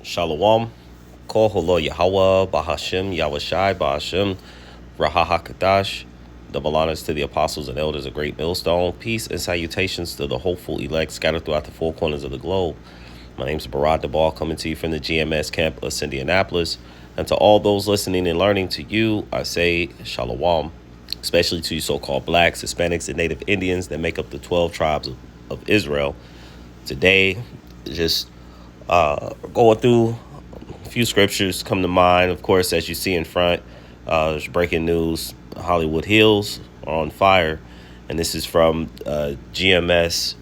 Shalom. Kol Holo Yahweh, Bahashim, Yahweh Bahashim, Rahahakadash. Double honors to the apostles and elders of Great Millstone. Peace and salutations to the hopeful elect scattered throughout the four corners of the globe. My name is Barad Debal, coming to you from the GMS campus, Indianapolis. And to all those listening and learning, to you, I say Shalom, especially to you so-called blacks, Hispanics, and Native Indians that make up the 12 tribes of Israel. Today, just going through a few scriptures come to mind. Of course, as you see in front, there's breaking news. Hollywood Hills are on fire. And this is from GMS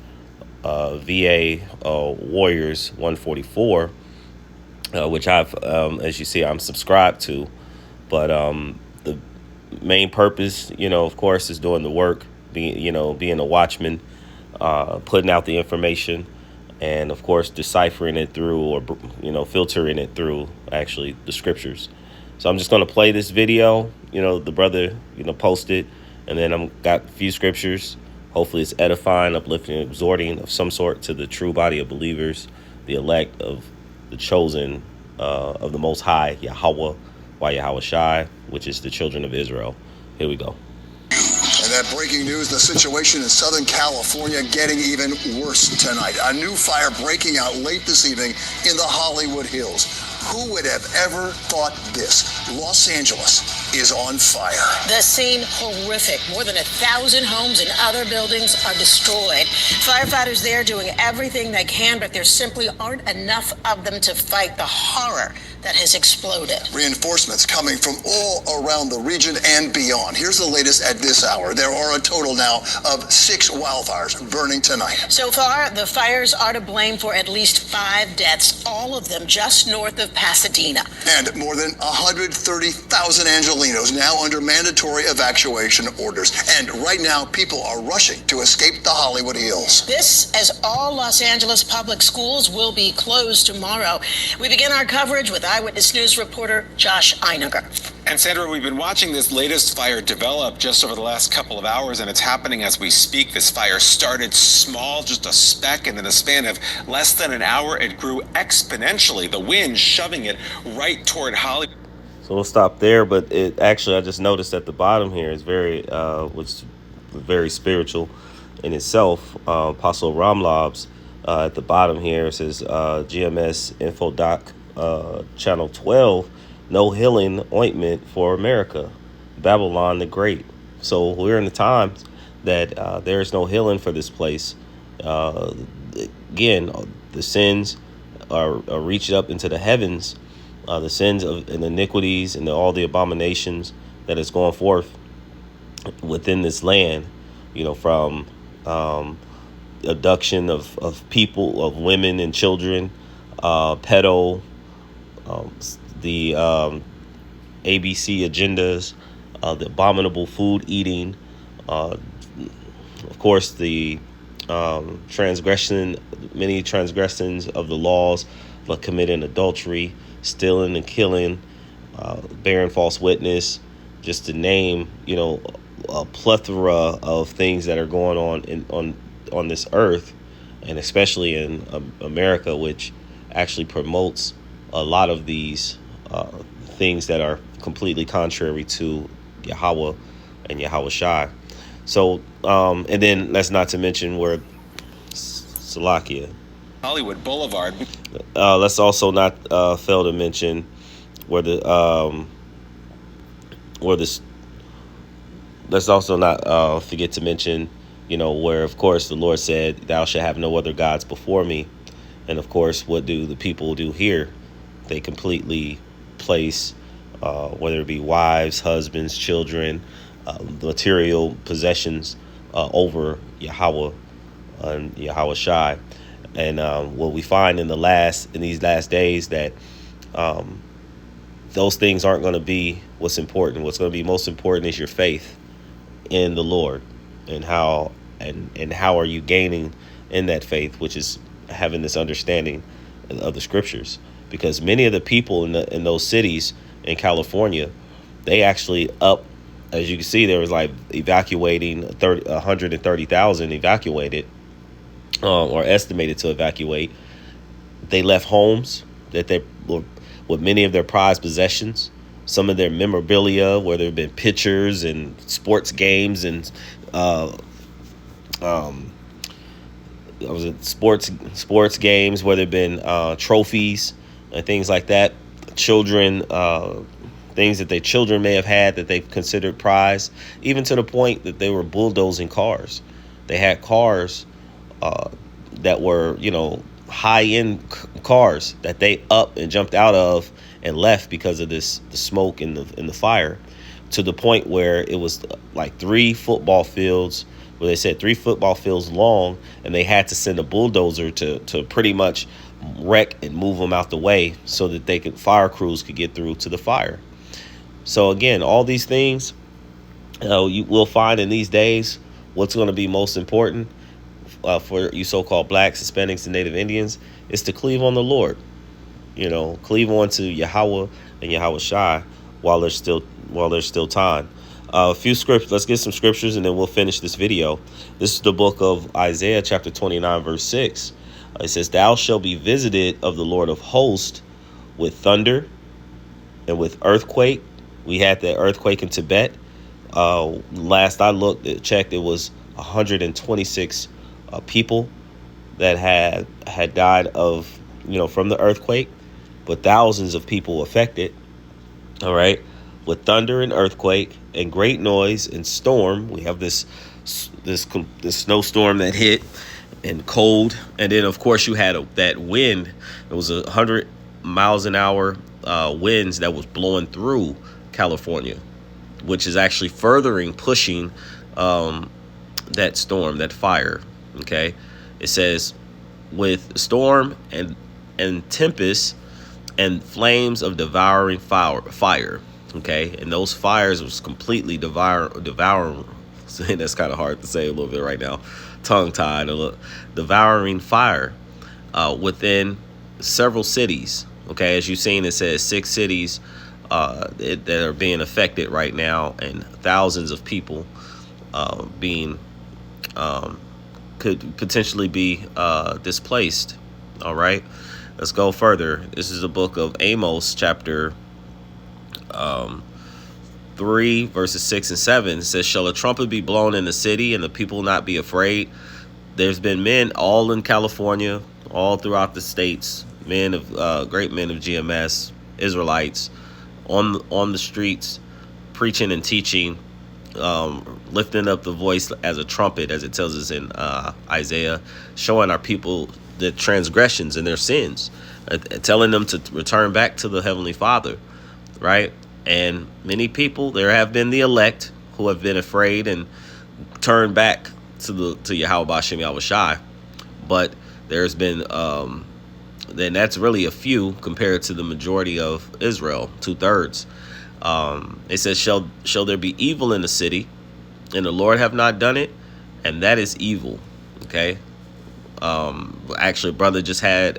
VA Warriors 144, which I've, as you see, I'm subscribed to. But the main purpose, of course, is doing the work, being a watchman, putting out the information, and of course deciphering it through, or filtering it through actually the scriptures. So I'm just going to play this video, the brother posted, and then I'm got a few scriptures. Hopefully it's edifying, uplifting, exhorting of some sort to the true body of believers, the elect of the chosen of the Most High, Yahweh, Yahweh Shai, which is the children of Israel. Here we go. And that breaking news, the situation in Southern California getting even worse tonight. A new fire breaking out late this evening in the Hollywood Hills. Who would have ever thought this? Los Angeles is on fire. The scene horrific. More than 1,000 homes and other buildings are destroyed. Firefighters there doing everything they can, but there simply aren't enough of them to fight the horror that has exploded. Reinforcements coming from all around the region and beyond. Here's the latest at this hour. There are a total now of 6 wildfires burning tonight. So far, the fires are to blame for at least 5 deaths, all of them just north of Pasadena. And more than 130,000 Angelenos now under mandatory evacuation orders. And right now, people are rushing to escape the Hollywood Hills. This, as all Los Angeles public schools will be closed tomorrow. We begin our coverage with Eyewitness News reporter Josh Einiger. And Sandra, we've been watching this latest fire develop just over the last couple of hours, and it's happening as we speak. This fire started small, just a speck, and in the span of less than an hour, it grew exponentially, the wind shoving it right toward Hollywood. So we'll stop there, but it actually, I just noticed at the bottom here is was very spiritual in itself. Apostle Ramlab's at the bottom here says GMS Info Doc Channel 12, no healing ointment for America, Babylon the Great. So we're in the times that there is no healing for this place. Again, the sins are reached up into the heavens. The sins of and iniquities and all the abominations that is going forth within this land, from abduction of people, of women and children, pedo, the ABC agendas, the abominable food eating, of course, the many transgressions of the laws, like committing adultery, stealing and killing, bearing false witness, just to name, a plethora of things that are going on on this earth, and especially in America, which actually promotes a lot of these things that are completely contrary to Yahweh and Yahweh Shai. So, and then let's not to mention where Salakia. Hollywood Boulevard. Let's also not fail to mention where let's also not forget to mention, where of course the Lord said, "Thou shalt have no other gods before me," and of course, what do the people do here? They completely place, whether it be wives, husbands, children, material possessions over Yahweh and Yahweh Shai. And what we find in these last days, that those things aren't going to be what's important. What's going to be most important is your faith in the Lord, and how are you gaining in that faith, which is having this understanding of the scriptures. Because many of the people in those cities in California, they actually as you can see, there was like evacuating 130,000 evacuated, or estimated to evacuate. They left homes, that they were with many of their prized possessions, some of their memorabilia, where there have been pictures and sports games and was it sports games, where there have been trophies and things like that. Children, things that their children may have had that they considered prize, even to the point that they were bulldozing cars. They had cars that were, high-end cars that they up and jumped out of and left because of the smoke and the fire, to the point where it was like 3 football fields, where they said 3 football fields long, and they had to send a bulldozer to pretty much wreck and move them out the way so that fire crews could get through to the fire. So again, all these things you will find in these days. What's going to be most important for you so-called blacks, Hispanics, and Native Indians is to cleave on the Lord. Cleave on to Yahweh and Yahweh Shai while there's still time. A few scripts. Let's get some scriptures and then we'll finish this video. This is the book of Isaiah, chapter 29, verse 6. It says, "Thou shalt be visited of the Lord of hosts with thunder and with earthquake." We had that earthquake in Tibet. Last I checked, it was 126 people that had died of, from the earthquake, but thousands of people affected. All right. With thunder and earthquake and great noise and storm. We have this snowstorm that hit, and cold. And then, of course, you had that wind. It was 100 miles an hour winds that was blowing through California, which is actually pushing that storm, that fire. Okay. It says, with storm and tempest and flames of devouring fire. Okay. And those fires was completely devouring. That's kind of hard to say a little bit right now. Tongue tied. Devouring fire within several cities. Okay. As you've seen, it says 6 cities that are being affected right now, and thousands of people could potentially be displaced. All right. Let's go further. This is the book of Amos, chapter 3, verses 6 and 7. It says, "Shall a trumpet be blown in the city, and the people not be afraid?" There's been men all in California, all throughout the states, great men of GMS, Israelites, on the streets, preaching and teaching, lifting up the voice as a trumpet, as it tells us in Isaiah, showing our people the transgressions and their sins, telling them to return back to the Heavenly Father, right? And many people, there have been the elect who have been afraid and turned back to Yahweh Bashem Yahweh Shai, but there's been then that's really a few compared to the majority of Israel, 2/3. It says, shall there be evil in the city, and the Lord have not done it? And that is evil. Okay. Actually, brother just had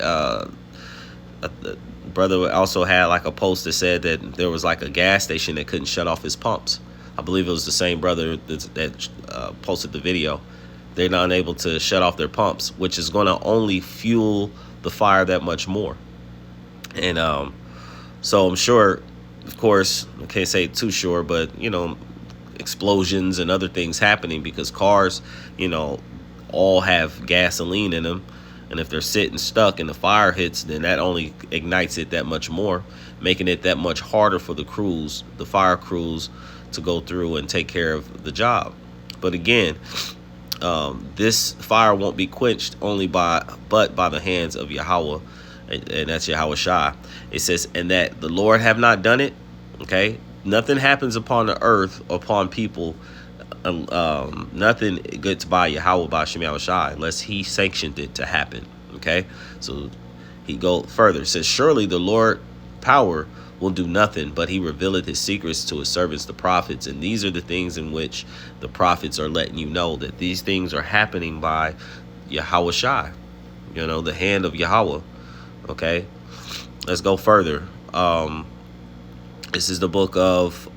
brother also had like a post that said that there was like a gas station that couldn't shut off his pumps. I believe it was the same brother that posted the video. They're not able to shut off their pumps, which is going to only fuel the fire that much more. And so I'm sure, of course, I can't say too sure, but explosions and other things happening because cars, all have gasoline in them. And if they're sitting stuck and the fire hits, then that only ignites it that much more, making it that much harder for the fire crews to go through and take care of the job. But again, this fire won't be quenched but by the hands of Yahweh, and that's Yahweh Shai. It says, and that the Lord have not done it. Okay, nothing happens upon the earth, upon people. Nothing gets by Yahweh Bashem Yahweh Shai unless he sanctioned it to happen. Okay, so he go further. It says, surely the Lord power will do nothing, but he revealeth his secrets to his servants, the prophets. And these are the things in which the prophets are letting you know that these things are happening by Yahweh Shai, the hand of Yahweh. Okay, let's go further. This is the book of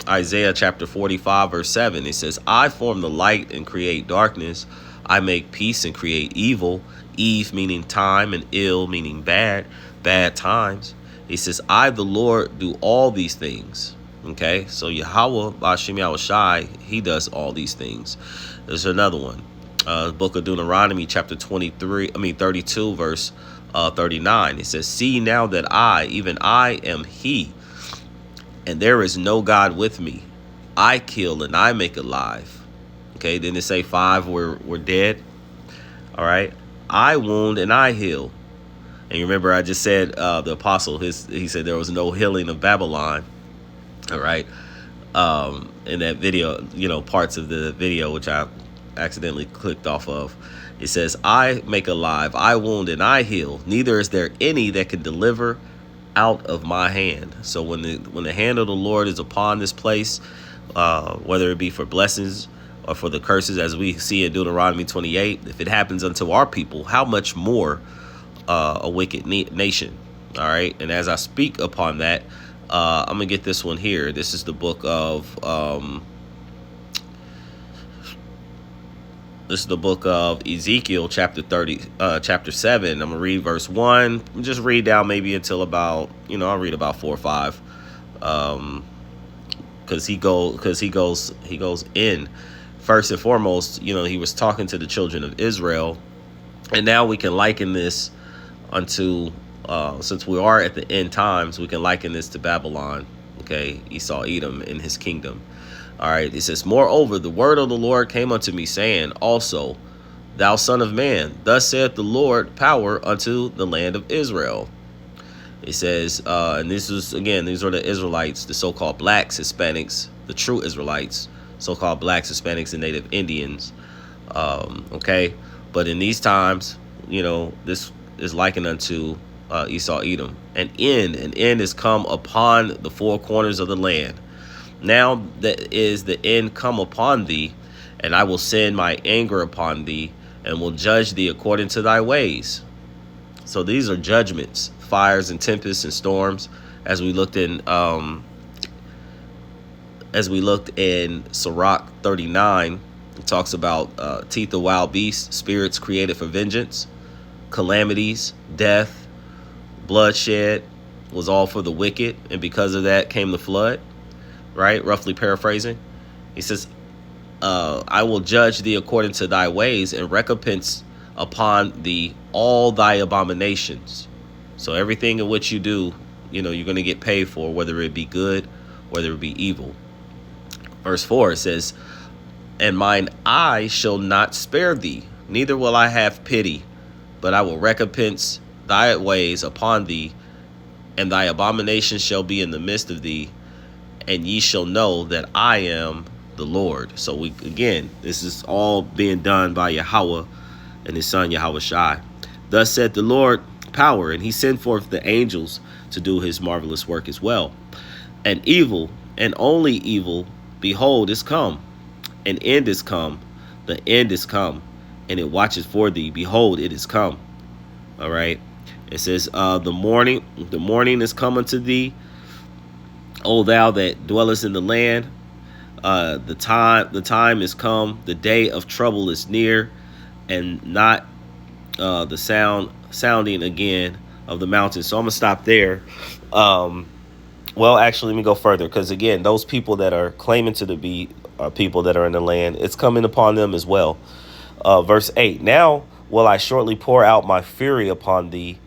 Isaiah chapter 45, verse 7. It says, I form the light and create darkness. I make peace and create evil. Eve meaning time, and ill meaning bad, bad times. He says, I, the Lord, do all these things. Okay, so Yahweh, Ba'ashem Yahweh Shai, he does all these things. There's another one. Book of Deuteronomy, chapter 32, verse 39. It says, see now that I, even I, am he, and there is no God with me. I kill and I make alive. Okay, didn't it say 5 were dead? All right. I wound and I heal. And you remember I just said the apostle, he said there was no healing of Babylon. All right. In that video, parts of the video, which I accidentally clicked off of, it says, I make alive, I wound and I heal. Neither is there any that can deliver out of my hand. So when the hand of the Lord is upon this place, whether it be for blessings or for the curses, as we see in Deuteronomy 28, if it happens unto our people, how much more a wicked nation. All right. And as I speak upon that, I'm gonna get this one here. This is the book of Ezekiel, chapter 7. I'm gonna read verse 1. Just read down maybe until about, I'll read about 4 or 5. Because he goes in. First and foremost, he was talking to the children of Israel, and now we can liken this unto, since we are at the end times, we can liken this to Babylon, okay, Esau, Edom, and his kingdom. All right, it says, moreover, the word of the Lord came unto me, saying, also, thou son of man, thus saith the Lord, power unto the land of Israel. It says, and this is, again, these are the Israelites, the so-called blacks, Hispanics, the true Israelites, so-called blacks, Hispanics, and Native Indians. Okay, but in these times, this is likened unto Esau, Edom. An end is come upon the four corners of the land. Now that is the end come upon thee, and I will send my anger upon thee, and will judge thee according to thy ways. So these are judgments, fires and tempests and storms, as we looked in Sirach 39. It talks about teeth of wild beasts, spirits created for vengeance, calamities, death, bloodshed was all for the wicked, and because of that came the flood. Right, roughly paraphrasing. He says, I will judge thee according to thy ways, and recompense upon thee all thy abominations. So everything in which you do, you're going to get paid for, whether it be good, whether it be evil. Verse 4, it says, and mine eye shall not spare thee, neither will I have pity, but I will recompense thy ways upon thee, and thy abominations shall be in the midst of thee, and ye shall know that I am the Lord. So this is all being done by Yahweh and his son Yahweh Shai. Thus said the Lord, power, and he sent forth the angels to do his marvelous work as well. And evil, and only evil, behold, is come. An end is come. The end is come, and it watches for thee. Behold, it is come. All right. It says, the morning is come unto thee, O thou that dwellest in the land. The time is come. The day of trouble is near, and not the sounding again of the mountains. So I'm gonna stop there. Well, actually, let me go further, because again, those people that are claiming to be people that are in the land, it's coming upon them as well. Verse 8. Now will I shortly pour out my fury upon thee,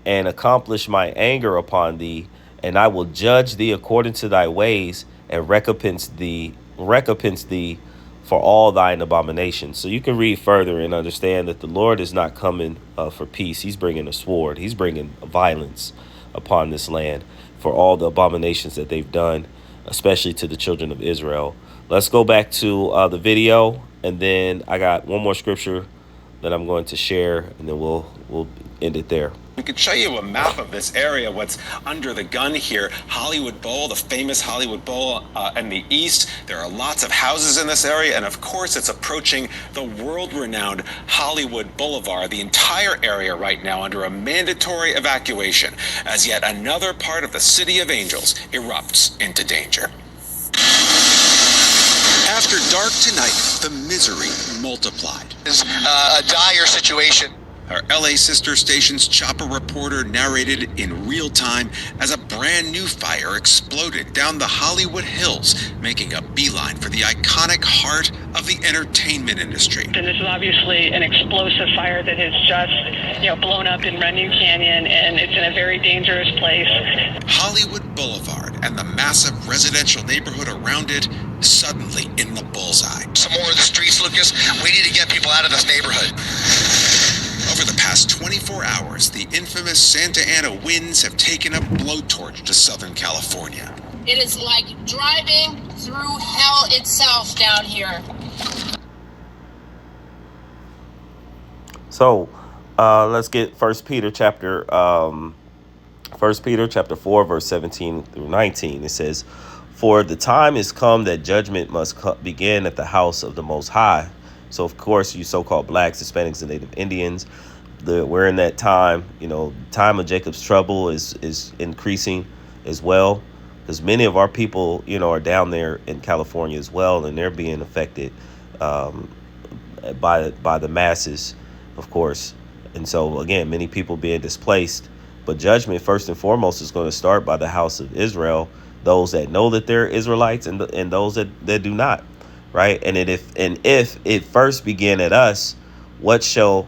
and accomplish my anger upon thee, and I will judge thee according to thy ways, and recompense thee for all thine abominations. So you can read further and understand that the Lord is not coming for peace. He's bringing a sword. He's bringing violence upon this land for all the abominations that they've done, especially to the children of Israel. Let's go back to the video, and then I got one more scripture that I'm going to share, and then we'll end it there. We could show you a map of this area, what's under the gun here. Hollywood Bowl, the famous Hollywood Bowl in the east. There are lots of houses in this area, and of course it's approaching the world-renowned Hollywood Boulevard. The entire area right now under a mandatory evacuation as yet another part of the City of Angels erupts into danger. After dark tonight, the misery multiplied. It's a dire situation. Our LA sister station's chopper reporter narrated in real time as a brand new fire exploded down the Hollywood Hills, making a beeline for the iconic heart of the entertainment industry. And this is obviously an explosive fire that has just, blown up in Renew Canyon, and it's in a very dangerous place. Hollywood Boulevard and the massive residential neighborhood around it suddenly in the bullseye. Some more of the streets, Lucas. We need to get people out of this neighborhood. Over the past 24 hours, the infamous Santa Ana winds have taken a blowtorch to Southern California. It is like driving through hell itself down here. So let's get First Peter chapter 4 verse 17 through 19. It says, "For the time is come that judgment must begin at the house of the Most High." So of course, you so-called blacks, Hispanics, and Native Indians, we're in that time. Time of Jacob's trouble is increasing as well, because many of our people, are down there in California as well, and they're being affected by the masses, of course. And so again, many people being displaced, but judgment first and foremost is going to start by the house of Israel, those that know that they're Israelites and those that do not, right? And if it first began at us, what shall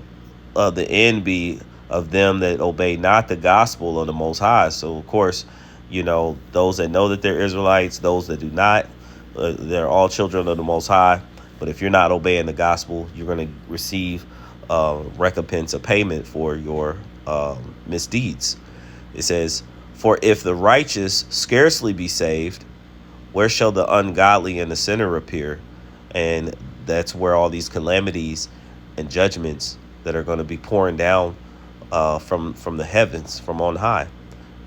the end be of them that obey not the gospel of the Most High? So of course, those that know that they're Israelites, those that do not, they're all children of the Most High. But if you're not obeying the gospel, you're going to receive recompense, a payment for your misdeeds. It says, "For if the righteous scarcely be saved, where shall the ungodly and the sinner appear?" And that's where all these calamities and judgments that are going to be pouring down from the heavens, from on high.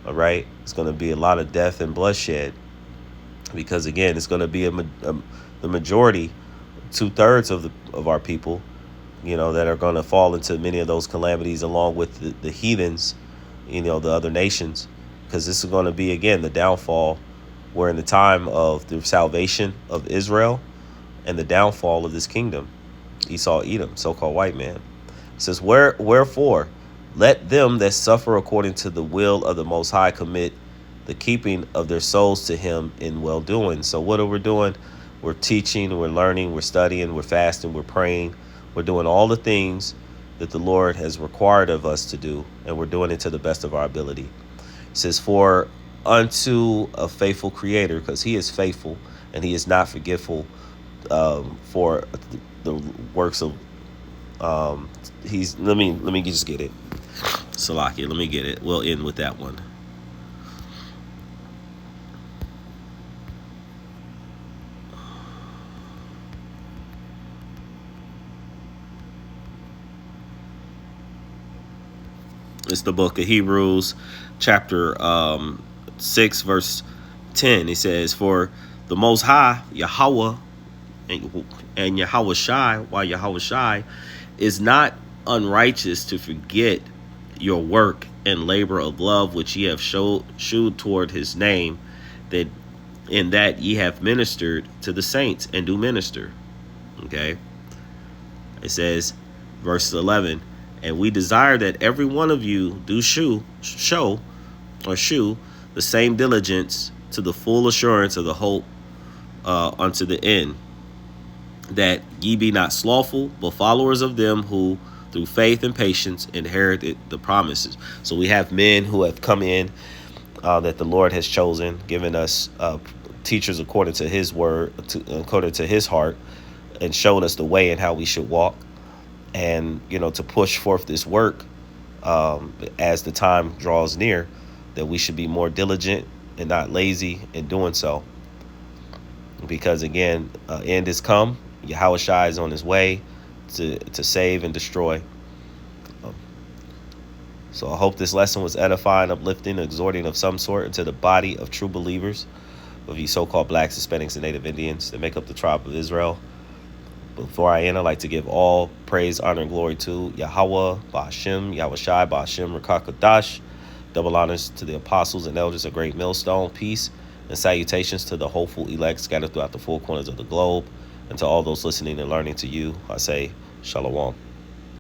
All right, it's going to be a lot of death and bloodshed, because again, it's going to be the majority, 2/3 of our people, that are going to fall into many of those calamities, along with the heathens, the other nations, because this is going to be, again, the downfall. We're in the time of the salvation of Israel and the downfall of this kingdom, Esau, Edom, so-called white man. It says, wherefore, let them that suffer according to the will of the Most High commit the keeping of their souls to him in well-doing. So what are we doing? We're teaching, we're learning, we're studying, we're fasting, we're praying. We're doing all the things that the Lord has required of us to do, and we're doing it to the best of our ability. It says, for unto a faithful creator, because he is faithful and he is not forgetful for the works of let me just get it. Salakia, let me get it. We'll end with that one. It's the book of Hebrews, chapter 6, verse 10. It says, "For the Most High, Yahweh, and Yahweh Shai, while Yahweh Shai is not unrighteous to forget your work and labor of love which ye have shewed toward his name, that in that ye have ministered to the saints and do minister." Okay. It says, verse 11, "And we desire that every one of you do shew the same diligence to the full assurance of the hope unto the end, that ye be not slothful, but followers of them who through faith and patience inherited the promises." So we have men who have come in that the Lord has chosen, given us teachers according to his word, according to his heart, and showed us the way and how we should walk. And, to push forth this work as the time draws near, that we should be more diligent and not lazy in doing so. Because, again, end is come. Yahweh Shai is on his way to save and destroy. So I hope this lesson was edifying, uplifting, exhorting of some sort into the body of true believers, of you so-called blacks, Hispanics, and Native Indians that make up the tribe of Israel. Before I end, I'd like to give all praise, honor, and glory to Yahweh, Ba'ashem, Yahweh Shai, Ba'ashem, Rakakadash. Double honors to the apostles and elders of Great Millstone. Peace and salutations to the hopeful elect scattered throughout the four corners of the globe. And to all those listening and learning to you, I say, Shalom.